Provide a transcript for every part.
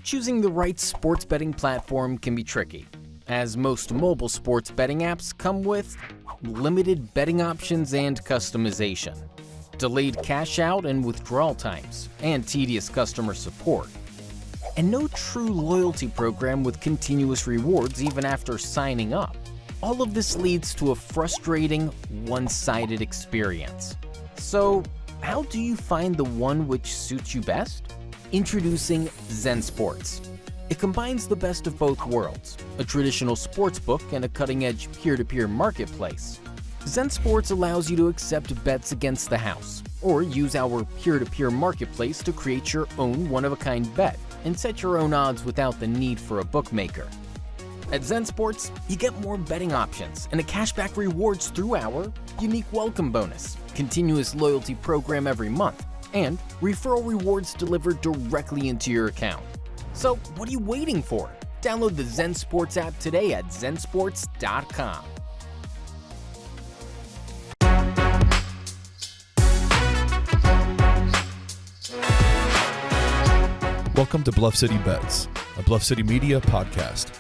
Choosing the right sports betting platform can be tricky, as most mobile sports betting apps come with limited betting options and customization, delayed cash out and withdrawal times, and tedious customer support, and no true loyalty program with continuous rewards even after signing up. All of this leads to a frustrating, one-sided experience. So, how do you find the one which suits you best? Introducing Zensports. It combines the best of both worlds, a traditional sportsbook and a cutting-edge peer-to-peer marketplace. Zensports allows you to accept bets against the house, or use our peer-to-peer marketplace to create your own one-of-a-kind bet and set your own odds without the need for a bookmaker. At Zensports, you get more betting options and a cashback rewards through our unique welcome bonus, continuous loyalty program every month, and referral rewards delivered directly into your account. So what are you waiting for? Download the Zensports app today at zensports.com. Welcome to Bluff City Bets, a Bluff City Media podcast.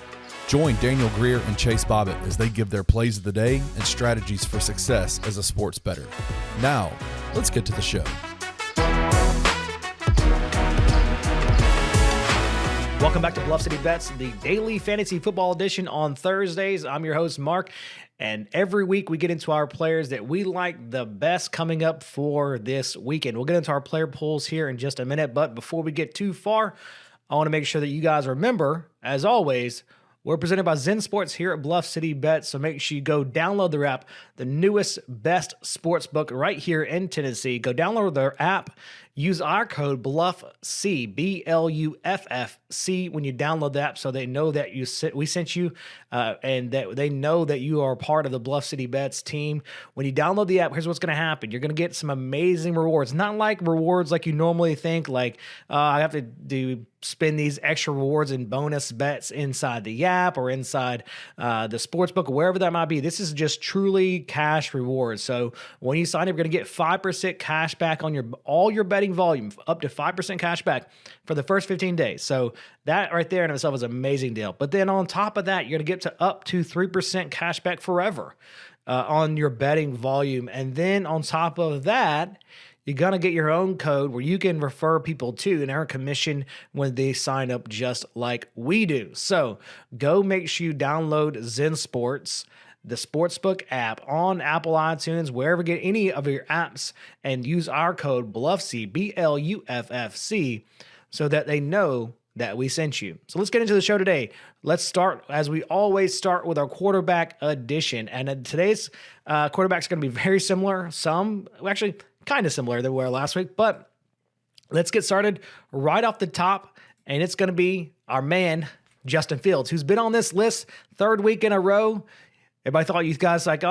Join Daniel Greer and Chase Bobbitt as they give their plays of the day and strategies for success as a sports bettor. Now, let's get to the show. Welcome back to Bluff City Bets, the daily fantasy football edition on Thursdays. I'm your host, Mark, and every week we get into our players that we like the best coming up for this weekend. We'll get into our player polls here in just a minute, but before we get too far, I want to make sure that you guys remember, as always, we're presented by Zensports here at Bluff City Bets, so make sure you go download their app, the newest, best sports book right here in Tennessee. Go download their app. Use our code BLUFFC, BLUFFC, when you download the app, so they know that we sent you, and that they know that you are part of the Bluff City Bets team. When you download the app, here's what's going to happen. You're going to get some amazing rewards. Not like rewards like you normally think, like I have to spend these extra rewards and bonus bets inside the app or inside the sports book, or wherever that might be. This is just truly cash rewards. So when you sign up, you're going to get 5% cash back on all your betting volume, up to 5% cash back for the first 15 days. So that right there in itself is an amazing deal. But then on top of that, you're going to get to up to 3% cash back forever on your betting volume. And then on top of that, you're going to get your own code where you can refer people to and earn commission when they sign up just like we do. So go make sure you download Zensports, the Sportsbook app on Apple iTunes, wherever you get any of your apps, and use our code BLUFFC, BLUFFC, so that they know that we sent you. So let's get into the show today. Let's start, as we always start, with our quarterback edition. And today's quarterback is going to be very similar. Actually, kind of similar than we were last week, but let's get started right off the top, and it's going to be our man, Justin Fields, who's been on this list third week in a row. Everybody thought you guys like,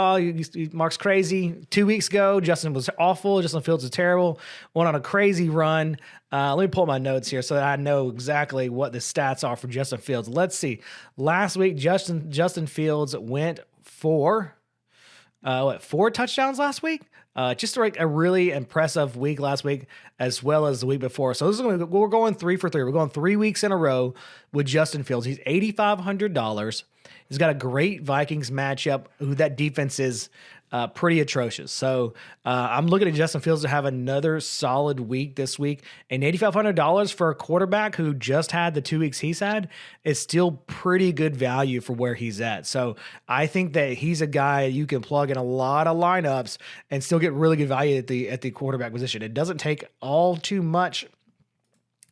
Mark's crazy. 2 weeks ago, Justin was awful. Justin Fields was terrible. Went on a crazy run. Let me pull my notes here so that I know exactly what the stats are for Justin Fields. Let's see. Last week, Justin Fields went for 4 touchdowns last week? Just like a really impressive week last week, as well as the week before. So we're going 3 for 3. We're going 3 weeks in a row with Justin Fields. He's $8,500. He's got a great Vikings matchup, who that defense is pretty atrocious. So I'm looking at Justin Fields to have another solid week this week. And $8,500 for a quarterback who just had the 2 weeks he's had is still pretty good value for where he's at. So I think that he's a guy you can plug in a lot of lineups and still get really good value at the quarterback position. It doesn't take all too much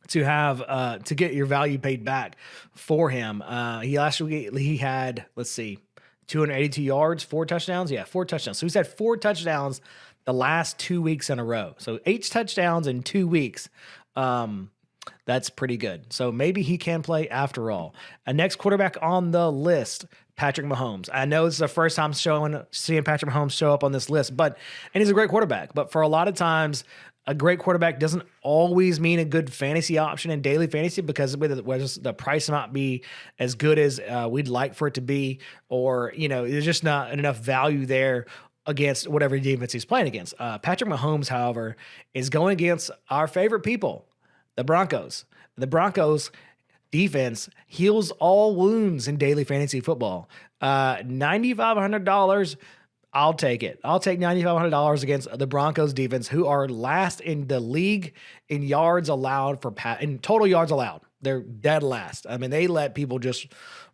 to have to get your value paid back for him. Last week he had, 282 yards, 4 touchdowns. Yeah, 4 touchdowns. So he's had 4 touchdowns the last 2 weeks in a row. So 8 touchdowns in 2 weeks. That's pretty good. So maybe he can play after all. Next quarterback on the list, Patrick Mahomes. I know this is the first time seeing Patrick Mahomes show up on this list, and he's a great quarterback. But for a lot of times, a great quarterback doesn't always mean a good fantasy option in daily fantasy, because the price might be as good as we'd like for it to be, or there's just not enough value there against whatever defense he's playing against. Patrick Mahomes, however, is going against our favorite people, the Broncos. The Broncos defense heals all wounds in daily fantasy football. $9,500. I'll take it. I'll take $9,500 against the Broncos defense, who are last in the league in yards allowed in total yards allowed. They're dead last. I mean, they let people just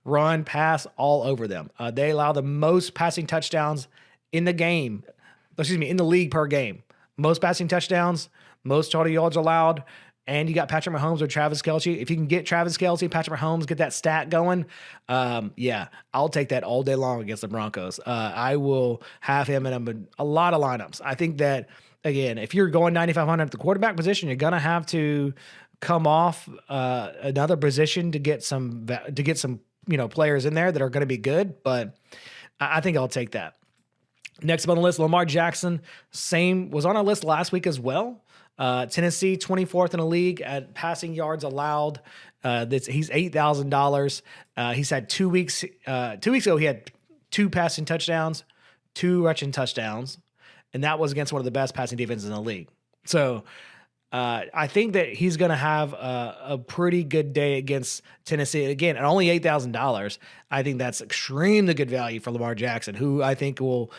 run, pass all over them. They allow the most passing touchdowns in the league per game. Most passing touchdowns, most total yards allowed. And you got Patrick Mahomes or Travis Kelce. If you can get Travis Kelce, Patrick Mahomes, get that stat going, I'll take that all day long against the Broncos. I will have him in a lot of lineups. I think that, again, if you're going 9,500 at the quarterback position, you're going to have to come off another position to get some players in there that are going to be good. But I think I'll take that. Next up on the list, Lamar Jackson, was on our list last week as well. Tennessee, 24th in the league at passing yards allowed. He's $8,000. He's had 2 weeks. 2 weeks ago, he had 2 passing touchdowns, 2 rushing touchdowns, and that was against one of the best passing defenses in the league. So I think that he's going to have a pretty good day against Tennessee. Again, at only $8,000, I think that's extremely good value for Lamar Jackson, who I think will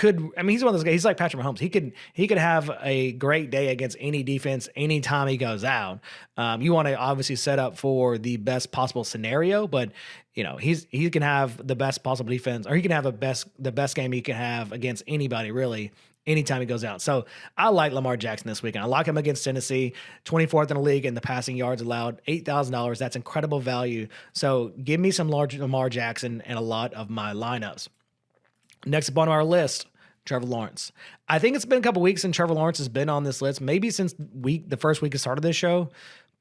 he's one of those guys. He's like Patrick Mahomes. He could have a great day against any defense anytime he goes out. You want to obviously set up for the best possible scenario, but he can have the best possible defense, or he can have the best game he can have against anybody really anytime he goes out. So I like Lamar Jackson this weekend. I like him against Tennessee, 24th in the league in the passing yards allowed, $8,000. That's incredible value. So give me some large Lamar Jackson in a lot of my lineups. Next up on our list, Trevor Lawrence. I think it's been a couple weeks since Trevor Lawrence has been on this list, maybe since the first week of start of this show,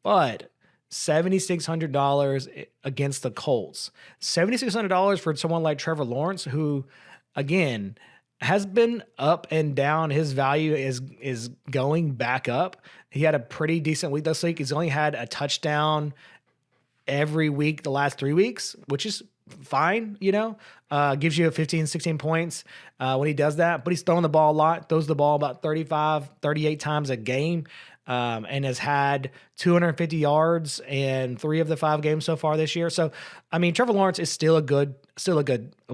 but $7,600 against the Colts. $7,600 for someone like Trevor Lawrence, who, again, has been up and down. His value is going back up. He had a pretty decent week this week. He's only had a touchdown every week the last 3 weeks, which is fine, gives you 15, 16 points when he does that, but he's throwing the ball a lot, throws the ball about 35, 38 times a game, and has had 250 yards in 3 of the 5 games so far this year. So, Trevor Lawrence is still a good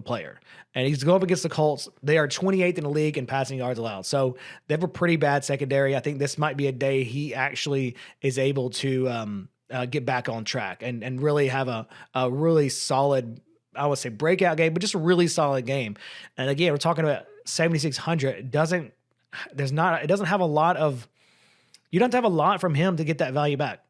player, and he's going up against the Colts. They are 28th in the league in passing yards allowed. So they have a pretty bad secondary. I think this might be a day he actually is able to get back on track and really have a really solid, I would say, breakout game, but just a really solid game. And again, we're talking about 7,600. You don't have a lot from him to get that value back.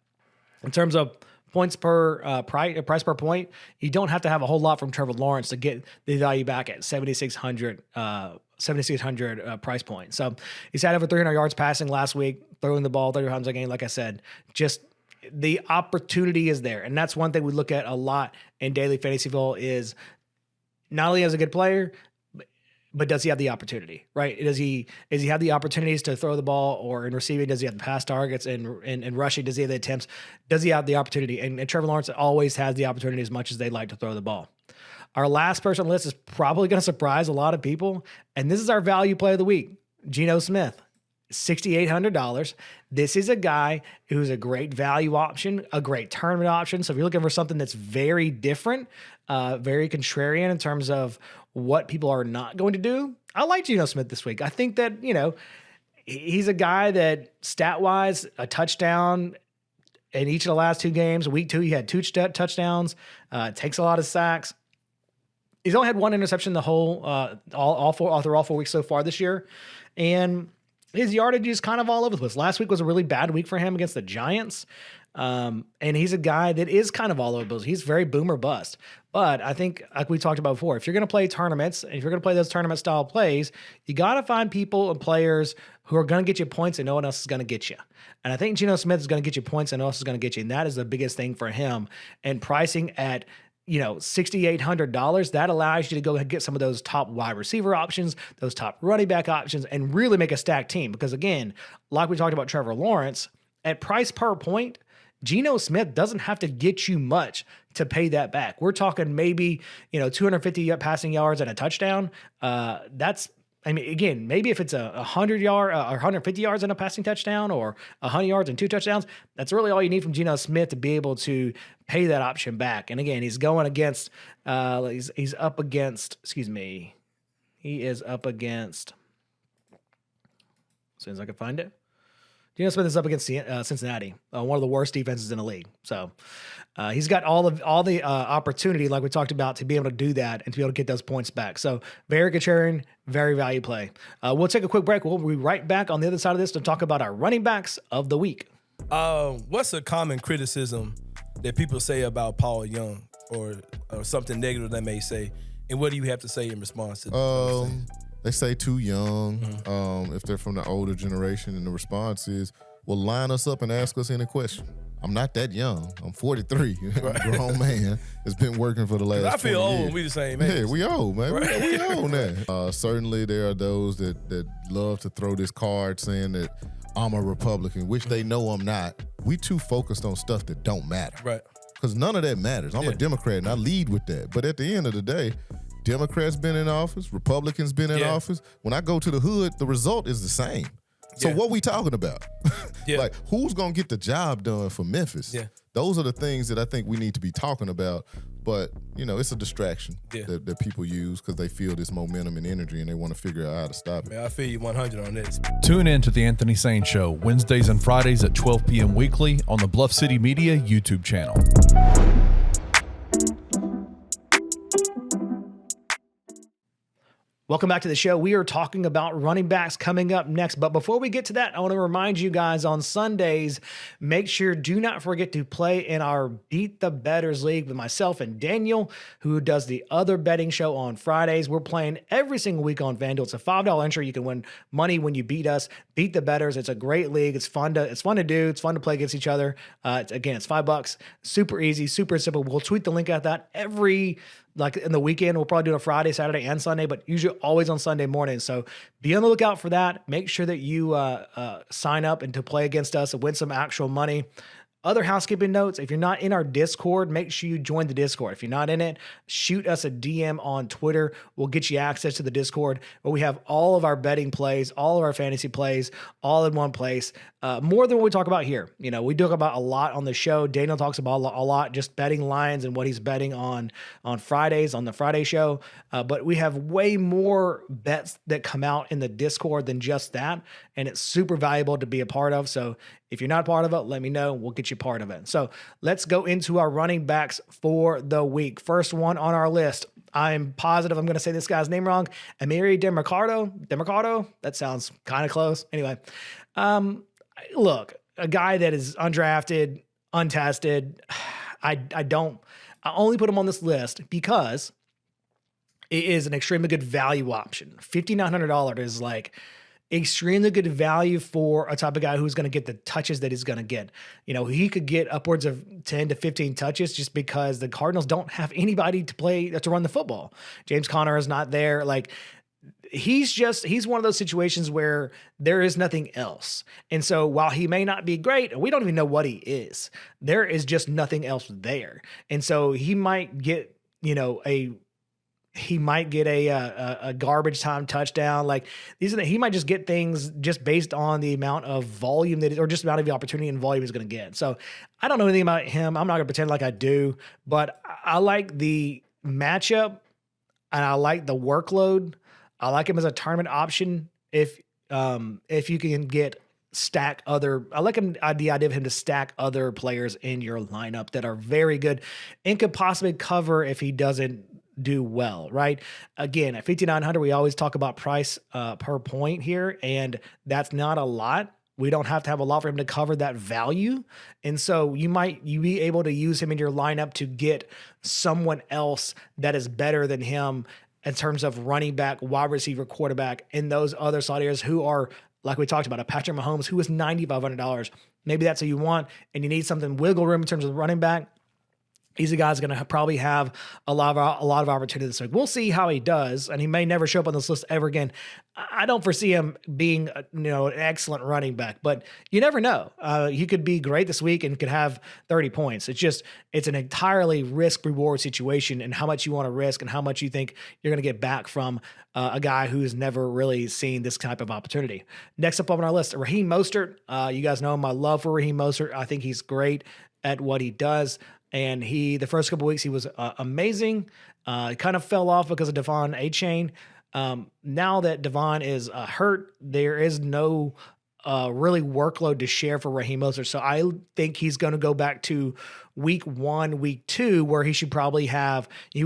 In terms of points per price per point, you don't have to have a whole lot from Trevor Lawrence to get the value back at 7,600 price point. So he's had over 300 yards passing last week, throwing the ball 30 times a game. Like I said, just the opportunity is there. And that's one thing we look at a lot in daily fantasy football is not only as a good player, but does he have the opportunity, right? Does he have the opportunities to throw the ball, or in receiving, does he have the pass targets, and rushing, does he have the attempts? Does he have the opportunity? And Trevor Lawrence always has the opportunity as much as they like to throw the ball. Our last person on the list is probably going to surprise a lot of people. And this is our value play of the week, Geno Smith. $6,800. This is a guy who's a great value option, a great tournament option. So if you're looking for something that's very different, very contrarian in terms of what people are not going to do, I like Geno Smith this week. I think that, he's a guy that stat-wise, a touchdown in each of the last 2 games. Week 2, he had 2 touchdowns, takes a lot of sacks. He's only had 1 interception the whole, all 4 weeks so far this year. And his yardage is kind of all over the place. Last week was a really bad week for him against the Giants. And he's a guy that is kind of all over the place. He's very boom or bust. But I think, like we talked about before, if you're going to play tournaments, and if you're going to play those tournament style plays, you got to find people and players who are going to get you points and no one else is going to get you. And I think Geno Smith is going to get you points and no one else is going to get you. And that is the biggest thing for him. And pricing at $6,800, that allows you to go get some of those top wide receiver options, those top running back options, and really make a stacked team. Because again, like we talked about Trevor Lawrence, at price per point, Geno Smith doesn't have to get you much to pay that back. We're talking maybe, 250 passing yards and a touchdown. That's I mean, again, maybe if it's a 100-yard or 150 yards and a passing touchdown or 100 yards and 2 touchdowns, that's really all you need from Geno Smith to be able to pay that option back. And again, he's going against, he's up against, he is up against, as soon as I can find it, Geno Smith is up against Cincinnati, one of the worst defenses in the league. So he's got all the opportunity, like we talked about, to be able to do that and to be able to get those points back. So very contrarian, very value play. We'll take a quick break. We'll be right back on the other side of this to talk about our running backs of the week. What's a common criticism that people say about Paul Young or something negative they may say, and what do you have to say in response to that? They say too young, if they're from the older generation, and the response is, well, line us up and ask us any question. I'm not that young. I'm 43. I'm a grown man. It's been working for the last 20 years. I feel old. We the same age. Yeah, we old, man. Right. We old now. Certainly there are those that love to throw this card saying that I'm a Republican, which they know I'm not. We too focused on stuff that don't matter. Right. Because none of that matters. I'm a Democrat, and I lead with that. But at the end of the day, Democrats been in office, Republicans been in office. When I go to the hood, the result is the same. So what we talking about? Like, who's going to get the job done for Memphis? Yeah. Those are the things that I think we need to be talking about. But, you know, it's a distraction that people use because they feel this momentum and energy and they want to figure out how to stop it. Man, I feel you 100 on this. Tune in to The Anthony Sane Show, Wednesdays and Fridays at 12 p.m. weekly on the Bluff City Media YouTube channel. Welcome back to the show. We are talking about running backs coming up next. But before we get to that, I want to remind you guys on Sundays, make sure, do not forget to play in our Beat the Betters League with myself and Daniel, who does the other betting show on Fridays. We're playing every single week on FanDuel. It's a $5 entry. You can win money when you beat us. Beat the Betters. It's a great league. It's fun to do. It's fun to play against each other. It's $5. Super easy, super simple. We'll tweet the link at that like in the weekend. We'll probably do it on Friday, Saturday, and Sunday, but usually always on Sunday morning. So be on the lookout for that. Make sure that you sign up and to play against us and win some actual money. Other housekeeping notes, if you're not in our Discord, make sure you join the Discord. If you're not in it, shoot us a DM on Twitter. We'll get you access to the Discord where we have all of our betting plays, all of our fantasy plays, all in one place. More than what we talk about here. You know, we talk about a lot on the show. Daniel talks about a lot, just betting lines and what he's betting on Fridays, on the Friday show. But we have way more bets that come out in the Discord than just that. And it's super valuable to be a part of. So if you're not a part of it, let me know. We'll get you part of it. So let's go into our running backs for the week. First one on our list. I'm positive I'm going to say this guy's name wrong. Emeri Demercado. That sounds kind of close. Anyway, look, a guy that is undrafted, untested. I only put him on this list because it is an extremely good value option. $5,900 is like extremely good value for a type of guy who's going to get the touches that he's going to get. You know, he could get upwards of 10 to 15 touches just because the Cardinals don't have anybody to run the football. James Conner is not there. Like, he's one of those situations where there is nothing else. And so while he may not be great, and we don't even know what he is, there is just nothing else there. And so he might get, a garbage time touchdown. Like, he might just get things just based on the amount of volume or just amount of the opportunity and volume he's going to get. So I don't know anything about him. I'm not going to pretend like I do, but I like the matchup and I like the workload. I like him as a tournament option. If you can I like the idea of him to stack other players in your lineup that are very good and could possibly cover if he doesn't do well, right? Again, at $5,900, we always talk about price per point here, and that's not a lot. We don't have to have a lot for him to cover that value. And so you be able to use him in your lineup to get someone else that is better than him in terms of running back, wide receiver, quarterback, and those other slot areas who are, like we talked about, a Patrick Mahomes who is $9,500. Maybe that's what you want, and you need something wiggle room in terms of running back. He's a guy that's going to probably have a lot of opportunity this week. We'll see how he does, and he may never show up on this list ever again. I don't foresee him being, an excellent running back, but you never know. He could be great this week and could have 30 points. It's an entirely risk-reward situation, and how much you want to risk and how much you think you're going to get back from a guy who's never really seen this type of opportunity. Next up on our list, Raheem Mostert. You guys know my love for Raheem Mostert. I think he's great at what he does. And the first couple weeks, he was amazing. Kind of fell off because of Etienne. Now that Devon is hurt, there is no really workload to share for Raheem Mostert. So I think he's going to go back to week 1, week 2, where he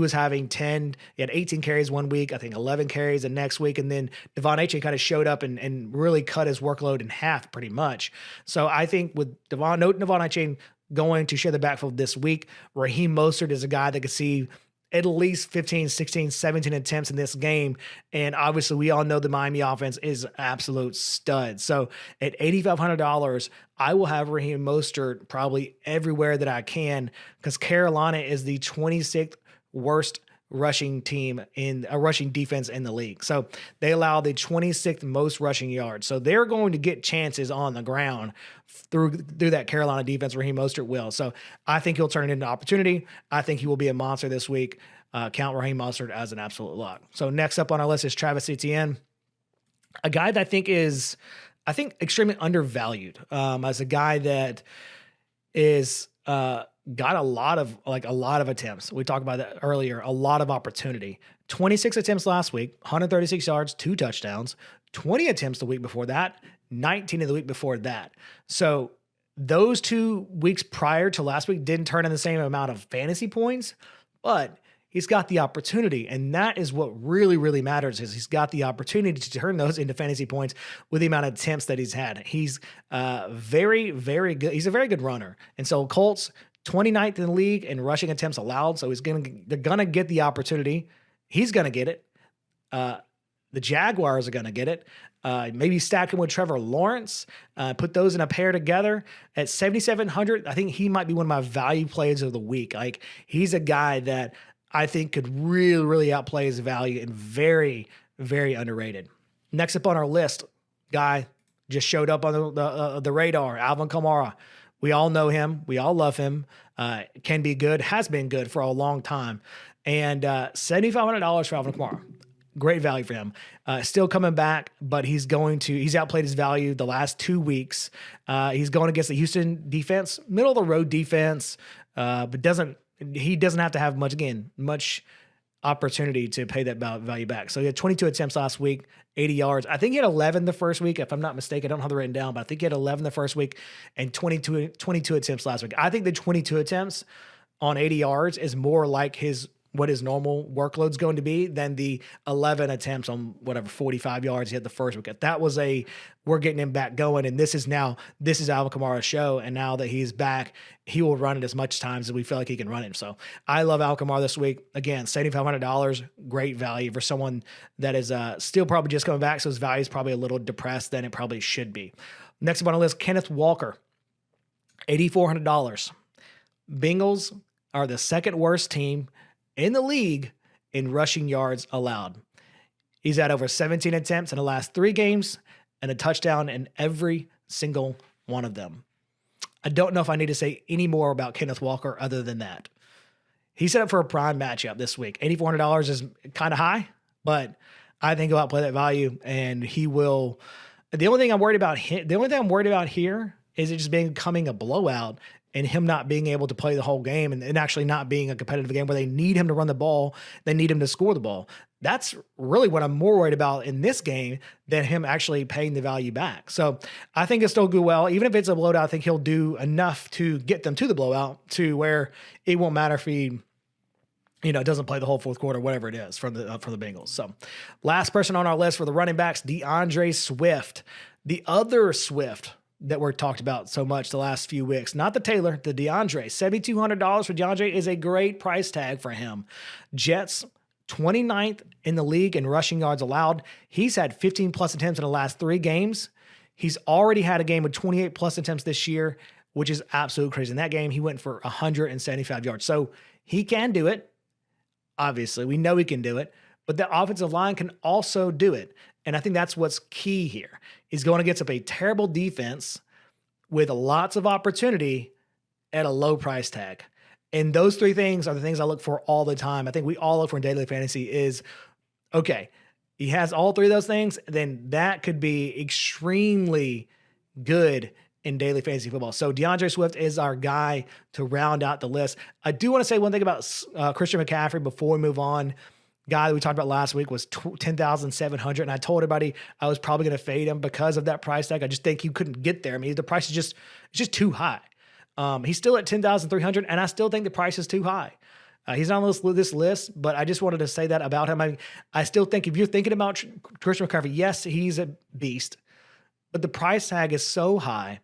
was having 10, he had 18 carries one week, I think 11 carries the next week. And then Devon Etienne kind of showed up and really cut his workload in half pretty much. So I think with Devon Etienne going to share the backfield this week, Raheem Mostert is a guy that could see at least 15, 16, 17 attempts in this game. And obviously we all know the Miami offense is absolute stud. So at $8,500, I will have Raheem Mostert probably everywhere that I can, because Carolina is the 26th worst rushing defense in the league. So they allow the 26th most rushing yards. So they're going to get chances on the ground through that Carolina defense. Raheem Mostert will. So I think he'll turn it into opportunity. I think he will be a monster this week. Count Raheem Mostert as an absolute lock. So next up on our list is Travis Etienne, a guy that I think extremely undervalued as a guy that is got a lot of attempts. We talked about that earlier, a lot of opportunity. 26 attempts last week, 136 yards, 2 touchdowns, 20 attempts the week before that, 19 of the week before that. So those 2 weeks prior to last week didn't turn in the same amount of fantasy points, but he's got the opportunity. And that is what really, really matters, is he's got the opportunity to turn those into fantasy points with the amount of attempts that he's had. He's very, very good. He's a very good runner. And so Colts, 29th in the league in rushing attempts allowed. So they're going to get the opportunity. He's going to get it. The Jaguars are going to get it. Maybe stack him with Trevor Lawrence, put those in a pair together at 7,700. I think he might be one of my value plays of the week. Like, he's a guy that I think could really, really outplay his value and very, very underrated. Next up on our list, guy just showed up on the radar, Alvin Kanara. We all know him. We all love him. Can be good, has been good for a long time. And $7,500 for Alvin Kanara. Great value for him. Still coming back, but he's outplayed his value the last 2 weeks. He's going against the Houston defense, middle of the road defense, but he doesn't have to have much opportunity to pay that value back. So he had 22 attempts last week, 80 yards. I think he had 11 the first week, if I'm not mistaken. I don't have it written down, but I think he had 11 the first week and 22 attempts last week. I think the 22 attempts on 80 yards is more like what his normal workload's going to be than the 11 attempts on 45 yards he had the first week. That was we're getting him back going. And this is Alvin Kamara's show. And now that he's back, he will run it as much times as we feel like he can run it. So I love Alvin Kamara this week. Again, $7,500, great value for someone that is still probably just coming back. So his value is probably a little depressed than it probably should be. Next up on the list, Kenneth Walker, $8,400. Bengals are the second worst team in the league in rushing yards allowed. He's had over 17 attempts in the last 3 games and a touchdown in every single one of them. I don't know if I need to say any more about Kenneth Walker other than that. He's set up for a prime matchup this week. $8,400 is kind of high, but I think he'll outplay that value, and he will. The only thing I'm worried about here is it just becoming a blowout and him not being able to play the whole game and actually not being a competitive game where they need him to run the ball, they need him to score the ball. That's really what I'm more worried about in this game than him actually paying the value back. So I think he'll still do well. Even if it's a blowout, I think he'll do enough to get them to the blowout to where it won't matter if he doesn't play the whole fourth quarter, whatever it is for the Bengals. So last person on our list for the running backs, DeAndre Swift, the other Swift that we're talked about so much the last few weeks. Not the Taylor, the DeAndre. $7,200 for DeAndre is a great price tag for him. Jets, 29th in the league in rushing yards allowed. He's had 15-plus attempts in the last 3 games. He's already had a game with 28-plus attempts this year. which is absolutely crazy. In that game, he went for 175 yards. So he can do it. Obviously, we know he can do it, but the offensive line can also do it. And I think that's what's key here. He's going against a terrible defense with lots of opportunity at a low price tag. And those three things are the things I look for all the time. I think we all look for in daily fantasy is, okay, he has all three of those things, then that could be extremely good in daily fantasy football. So DeAndre Swift is our guy to round out the list. I do want to say one thing about Christian McCaffrey before we move on. Guy that we talked about last week was 10,700, and I told everybody I was probably going to fade him because of that price tag. I just think he couldn't get there. I mean, the price is just too high. He's still at 10,300, and I still think the price is too high. He's not on this list, but I just wanted to say that about him. I still think if you're thinking about Christian McCaffrey, yes, he's a beast, but the price tag is so high.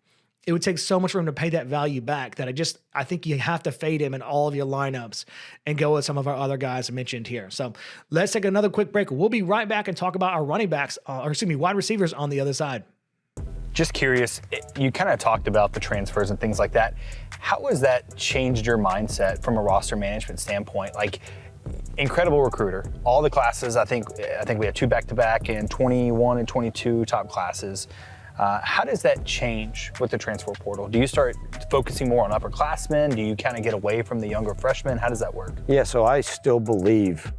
It would take so much for him to pay that value back that I think you have to fade him in all of your lineups and go with some of our other guys mentioned here. So let's take another quick break. We'll be right back and talk about our running backs, wide receivers on the other side. Just curious, you kind of talked about the transfers and things like that. How has that changed your mindset from a roster management standpoint? Like, incredible recruiter. All the classes, I think we had 2 back-to-back and 21 and 22 top classes. How does that change with the transfer portal? Do you start focusing more on upperclassmen? Do you kind of get away from the younger freshmen? How does that work? Yeah, so I still believe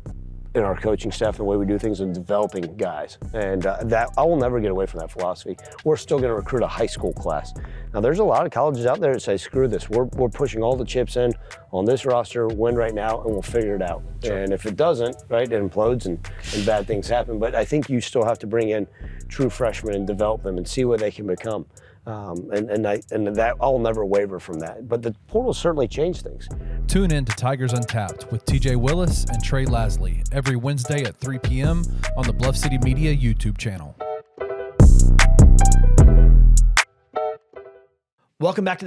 in our coaching staff and the way we do things and developing guys. And that I will never get away from that philosophy. We're still going to recruit a high school class. Now, there's a lot of colleges out there that say, screw this. We're pushing all the chips in on this roster, win right now, and we'll figure it out. Sure. And if it doesn't, right, it implodes and bad things happen. But I think you still have to bring in true freshmen and develop them and see what they can become. And that I'll never waver from that. But the portal certainly changed things. Tune in to Tigers Untapped with TJ Willis and Trey Lasley every Wednesday at 3 p.m. on the Bluff City Media YouTube channel. Welcome back to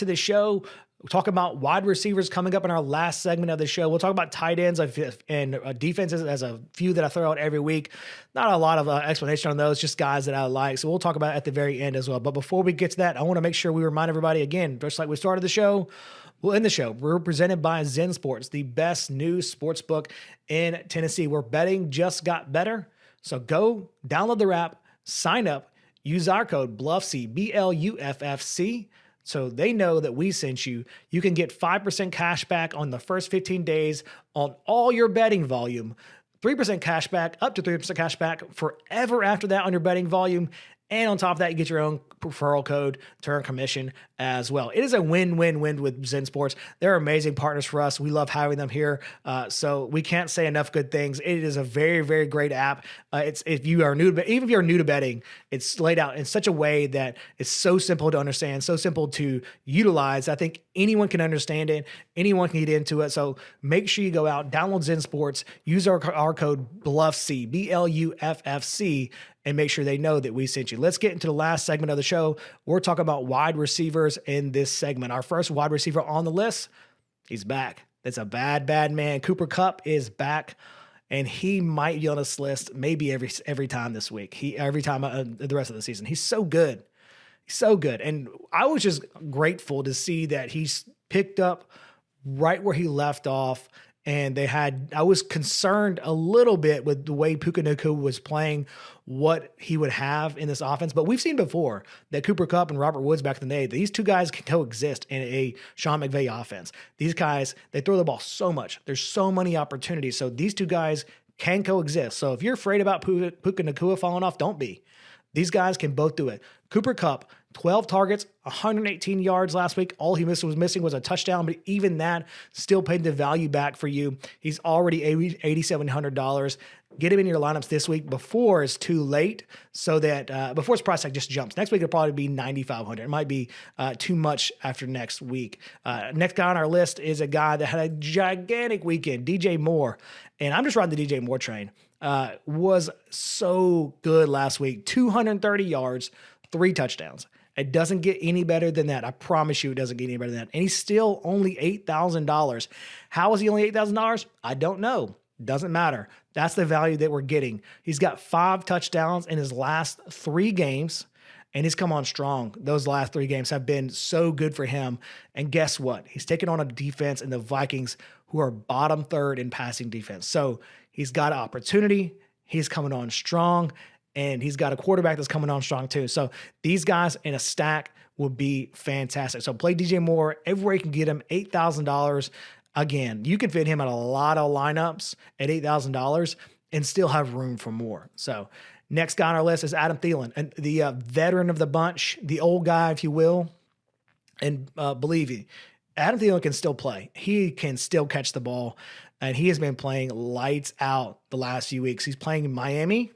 the show. We'll talk about wide receivers coming up in our last segment of the show. We'll talk about tight ends and defenses as a few that I throw out every week. Not a lot of explanation on those, just guys that I like. So we'll talk about it at the very end as well. But before we get to that, I want to make sure we remind everybody again, just like we started the show, we'll end the show. We're presented by Zensports, the best new sports book in Tennessee, where betting just got better. So go download the app, sign up, use our code BLUFFC, BLUFFC. So they know that we sent you. You can get 5% cash back on the first 15 days on all your betting volume, 3% cash back, up to 3% cash back forever after that on your betting volume. And on top of that, you get your own referral code to earn commission as well. It is a win-win-win with Zensports. They're amazing partners for us. We love having them here. So we can't say enough good things. It is a very, very great app. Even if you're new to betting, it's laid out in such a way that it's so simple to understand, so simple to utilize. I think anyone can understand it. Anyone can get into it. So make sure you go out, download Zensports, use our code BLUFFC, BLUFFC, and make sure they know that we sent you. Let's get into the last segment of the show. We're talking about wide receivers in this segment. Our first wide receiver on the list, he's back. That's a bad man. Cooper Kupp is back, and he might be on this list maybe every time this week. Every time the rest of the season. He's so good. He's so good. And I was just grateful to see that he's picked up right where he left off. And I was concerned a little bit with the way Puka Nacua was playing, what he would have in this offense. But we've seen before that Cooper Kupp and Robert Woods back in the day, these two guys can coexist in a Sean McVay offense. These guys, they throw the ball so much. There's so many opportunities. So these two guys can coexist. So if you're afraid about Puka Nacua falling off, don't be. These guys can both do it. Cooper Kupp, 12 targets, 118 yards last week. All he was missing was a touchdown, but even that still paid the value back for you. He's already $8,700. Get him in your lineups this week before it's too late, so that before his price tag just jumps. Next week it'll probably be $9,500. It might be too much after next week. Next guy on our list is a guy that had a gigantic weekend, DJ Moore. And I'm just riding the DJ Moore train. Was so good last week. 230 yards, 3 touchdowns. It doesn't get any better than that. I promise you it doesn't get any better than that. And he's still only $8,000. How is he only $8,000? I don't know. Doesn't matter. That's the value that we're getting. He's got 5 touchdowns in his last 3 games. and he's come on strong. Those last 3 games have been so good for him. And guess what? He's taken on a defense in the Vikings who are bottom 3rd in passing defense. So he's got an opportunity. He's coming on strong, and he's got a quarterback that's coming on strong too. So these guys in a stack would be fantastic. So play DJ Moore everywhere you can get him, $8,000. Again, you can fit him at a lot of lineups at $8,000 and still have room for more. So next guy on our list is Adam Thielen, and the veteran of the bunch, the old guy, if you will. And believe me, Adam Thielen can still play. He can still catch the ball, and he has been playing lights out the last few weeks. He's playing in Miami.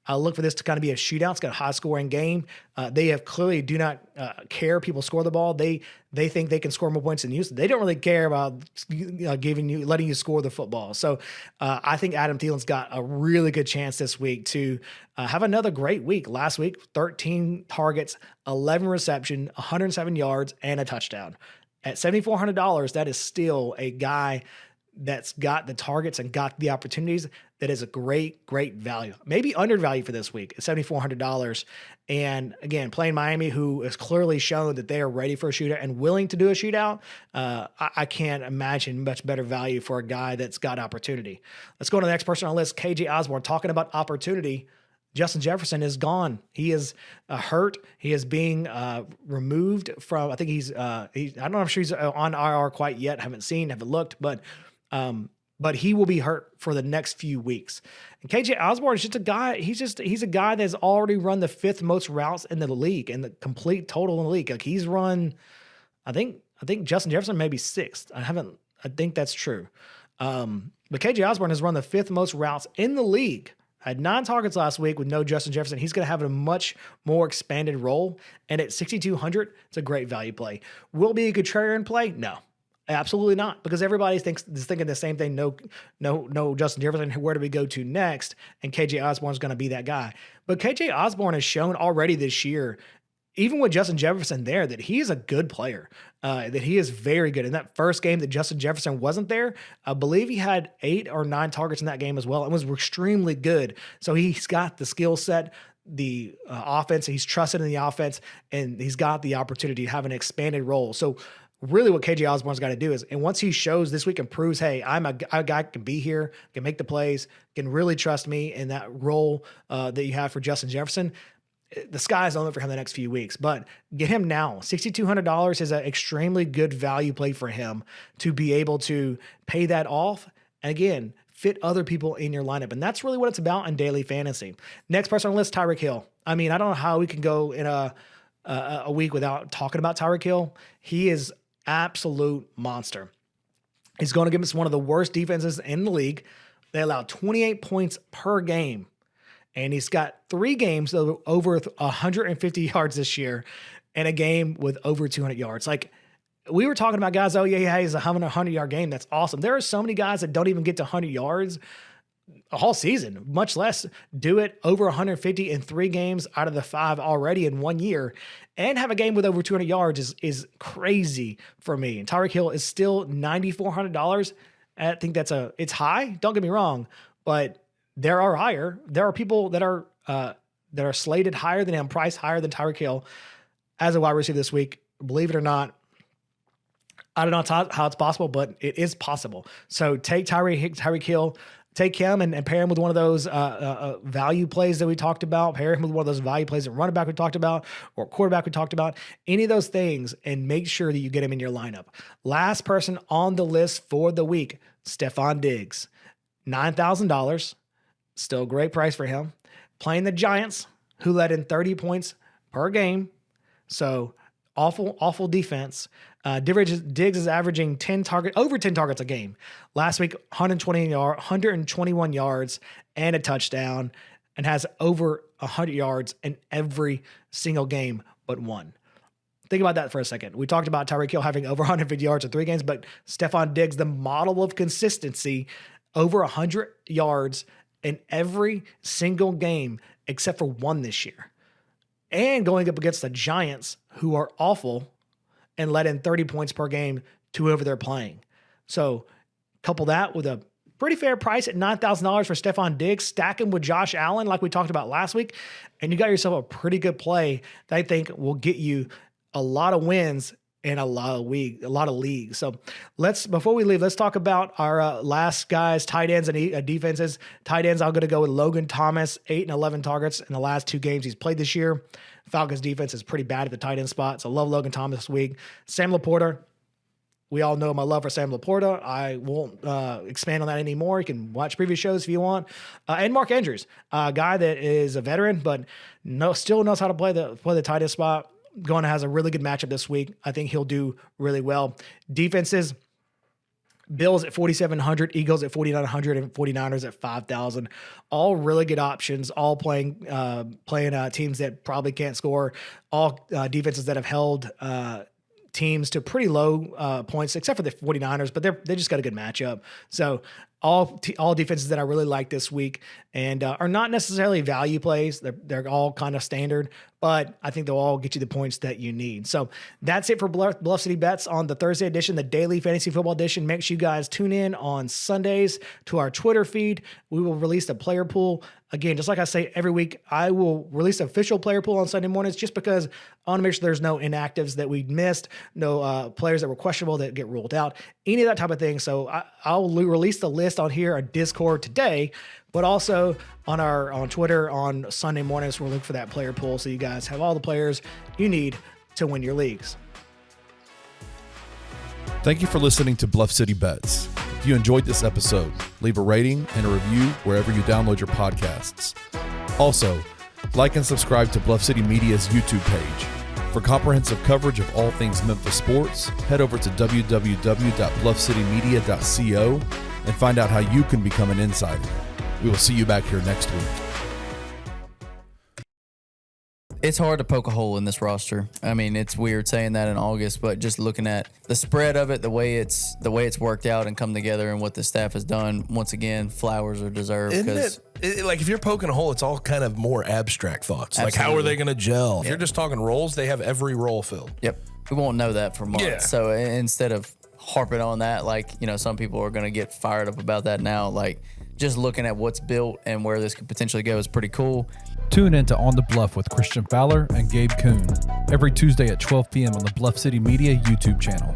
I look for this to kind of be a shootout. It's got a high-scoring game. They have clearly do not care people score the ball. They think they can score more points than you. So they don't really care about letting you score the football. So I think Adam Thielen's got a really good chance this week to have another great week. Last week, 13 targets, 11 reception, 107 yards, and a touchdown. At $7,400, that is still a guy that's got the targets and got the opportunities. That is a great, great value. Maybe undervalued for this week at $7,400. And again, playing Miami, who has clearly shown that they are ready for a shootout and willing to do a shootout, I can't imagine much better value for a guy that's got opportunity. Let's go to the next person on the list, KJ Osborn. Talking about opportunity, Justin Jefferson is gone. He is hurt. He is being removed from, I think I don't know if he's on IR quite yet. Haven't looked, but he will be hurt for the next few weeks. And KJ Osborn is just a guy. He's a guy that's already run the 5th most routes in the league, in the complete total in the league. Like he's run, I think Justin Jefferson may be 6th. I think that's true. But KJ Osborn has run the 5th most routes in the league. Had 9 targets last week with no Justin Jefferson. He's going to have a much more expanded role. And at $6,200, it's a great value play. Will it be a contrarian play? No. Absolutely not, because everybody is thinking the same thing. No, Justin Jefferson. Where do we go to next? And KJ Osborn is going to be that guy. But KJ Osborn has shown already this year, even with Justin Jefferson there, that he is a good player. That he is very good. In that first game that Justin Jefferson wasn't there, I believe he had 8 or 9 targets in that game as well, and was extremely good. So he's got the skill set, the offense. He's trusted in the offense, and he's got the opportunity to have an expanded role. So really what KJ Osborn's got to do is, and once he shows this week and proves, hey, I'm a guy can be here, can make the plays, can really trust me in that role that you have for Justin Jefferson, the sky's the limit for him the next few weeks. But get him now. $6,200 is an extremely good value play for him to be able to pay that off. And again, fit other people in your lineup. And that's really what it's about in daily fantasy. Next person on the list, Tyreek Hill. I mean, I don't know how we can go in a week without talking about Tyreek Hill. He is absolute monster. He's going to give us one of the worst defenses in the league. They allow 28 points per game. And he's got 3 games over 150 yards this year and a game with over 200 yards. Like we were talking about guys, he's a 100-yard game. That's awesome. There are so many guys that don't even get to 100 yards a whole season, much less do it over 150 in 3 games out of the 5 already in 1 year, and have a game with over 200 yards is crazy for me. And Tyreek Hill is still $9,400. I think it's high. Don't get me wrong, but there are higher. There are people that are slated higher than him, priced higher than Tyreek Hill as a wide receiver this week. Believe it or not, I don't know how it's possible, but it is possible. So take Tyreek Hill. Take him and pair him with one of those value plays that we talked about. Pair him with one of those value plays that running back we talked about or quarterback we talked about. Any of those things, and make sure that you get him in your lineup. Last person on the list for the week, Stefon Diggs. $9,000. Still a great price for him. Playing the Giants, who let in 30 points per game. So awful defense. Diggs is averaging over 10 targets a game. Last week, 121 yards and a touchdown, and has over 100 yards in every single game but one. Think about that for a second. We talked about Tyreek Hill having over 150 yards in 3 games, but Stefon Diggs, the model of consistency, over 100 yards in every single game except for 1 this year. And going up against the Giants, who are awful, and let in 30 points per game to whoever they're playing. So couple that with a pretty fair price at $9,000 for Stefon Diggs. Stack him with Josh Allen like we talked about last week, and you got yourself a pretty good play that I think will get you a lot of wins in a lot of leagues. So before we leave, let's talk about our last guys, tight ends and defenses. Tight ends, I'm going to go with Logan Thomas, 8 and 11 targets in the last 2 games he's played this year. Falcons defense is pretty bad at the tight end spot, so love Logan Thomas this week. Sam LaPorta, we all know my love for Sam LaPorta. I won't expand on that anymore. You can watch previous shows if you want. And Mark Andrews, a guy that is a veteran, but still knows how to play the tight end spot. Going to has a really good matchup this week. I think he'll do really well. Defenses, Bills at 4,700, Eagles at 4,900, and 49ers at 5,000. All really good options, all playing teams that probably can't score. All defenses that have held teams to pretty low points, except for the 49ers, but they just got a good matchup. So all defenses that I really like this week and are not necessarily value plays. They're all kind of standard, but I think they'll all get you the points that you need. So that's it for Bluff City Bets on the Thursday edition, the daily fantasy football edition. Make sure you guys tune in on Sundays to our Twitter feed. We will release a player pool. Again, just like I say every week, I will release an official player pool on Sunday mornings just because I want to make sure there's no inactives that we missed, no players that were questionable that get ruled out, any of that type of thing. So I'll release the list on here, our Discord today, but also on Twitter on Sunday mornings. We'll look for that player pool so you guys have all the players you need to win your leagues. Thank you for listening to Bluff City Bets. If you enjoyed this episode, leave a rating and a review wherever you download your podcasts. Also, like and subscribe to Bluff City Media's YouTube page. For comprehensive coverage of all things Memphis sports, head over to www.bluffcitymedia.co and find out how you can become an insider. We will see you back here next week. It's hard to poke a hole in this roster. I mean, it's weird saying that in August, but just looking at the spread of it, the way it's worked out and come together, and what the staff has done, once again, flowers are deserved. Isn't it like if you're poking a hole, it's all kind of more abstract thoughts. Absolutely. Like how are they going to gel? If you're just talking roles, they have every role filled. Yep, we won't know that for months. Yeah. So instead of harping on that, like, you know, some people are going to get fired up about that now. Like, just looking at what's built and where this could potentially go is pretty cool. Tune in to On the Bluff with Christian Fowler and Gabe Kuhn every Tuesday at 12 p.m. on the Bluff City Media YouTube channel.